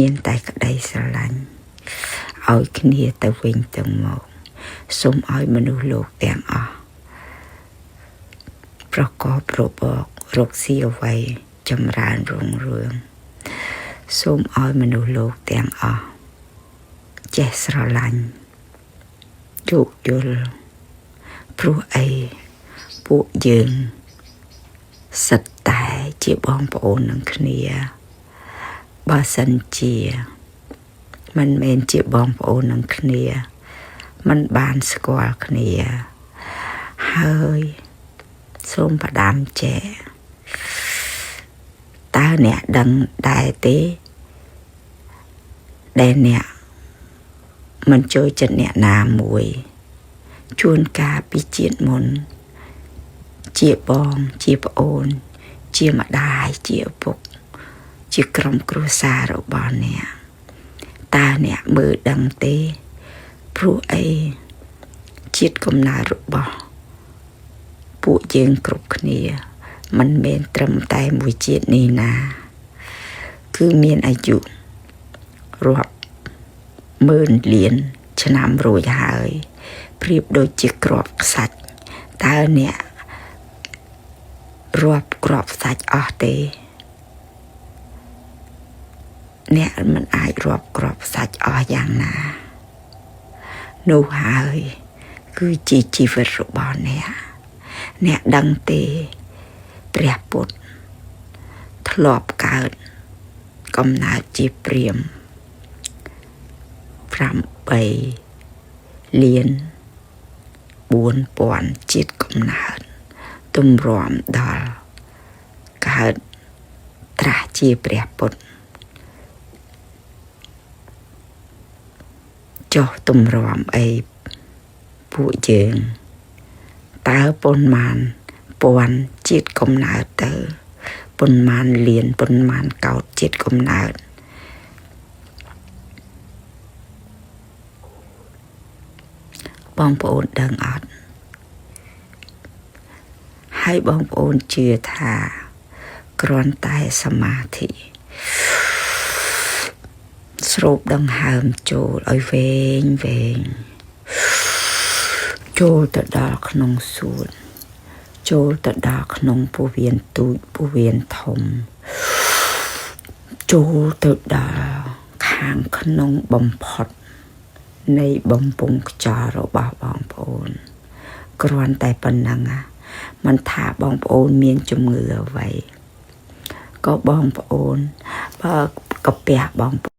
មានតែក្តីស្រឡាញ់ឲ្យគ្នាទៅវិញទៅមកសូមឲ្យមនុស្សលោកទាំងអស់ប្រកបរបររកស៊ីអ្វីចម្រើនរុងរឿងសូមឲ្យមនុស្សលោកទាំងអស់ចេះស្រឡាញ់យោគយល់ព្រោះអីពួកយើងសិតតែជាបងប្អូននឹងគ្នាបើសិនជាមិនមែនជាបងប្អូននឹងគ្នាមិនបានស្គាល់គ្នាហើយសូមផ្ដាំចែតើអ្នកដឹងដែរទេដែលអ្នកមិនចូលចិត្តអ្នកណាមួយជួនកាលពីជាតិមុនជាបងជាប្អូនជាម្ដាយជាឪពុកជាក្រុមគ្រួសាររបស់អ្នកតើអ្នកមើលដឹងទេព្រោះអីជាតិកំណើតរបស់ពួកយើងគ្រប់គ្នាមិនមែនត្រឹមតែមួយជាតិនេះណាគឺមានអាយុរាប់ម៉ឺនលានឆ្នាំរួចហើយប្រៀបដូចជាគ្រាប់ខ្សាច់តើអ្នករាប់គ្រាប់ខ្សាច់អស់ទេអ្នកមិនអាចរាប់គ្រាប់ខ្សាច់អស់យ៉ាងណានោះហើយគឺជាជីវិតរបស់អ្នកដឹងទេព្រះពុទ្ធធ្លាប់កើតកំណើតជាព្រាហ្មណ៍8លាន4000ជាតិកំណើតទម្រាំដល់កើតត្រាស់ជាព្រះពុទ្ធចុះទម្រាំអីពួកយើងតើប៉ុន្មានពាន់ជាតិកំណើតទៅប៉ុន្មានលានប៉ុន្មានកោដជាតិកំណើតបងប្អូនដឹងអត់ហើយបងប្អូនជឿថាគ្រាន់តែសមាធិស្រូបដង្ហើមចូលឲ្យវែងចូលទៅដល់ក្នុងសួតចូលទៅដល់ក្នុងពោះវៀនទូចពោះវៀនធំចូលទៅដល់ខាងក្នុងបំផុតនៃបំពង់ខ្យល់របស់បងប្អូនគ្រាន់តែប៉ុណ្ណឹងមិនថាបងប្អូនមានជំងឺអ្វីក៏បងប្អូនបើកាពះបង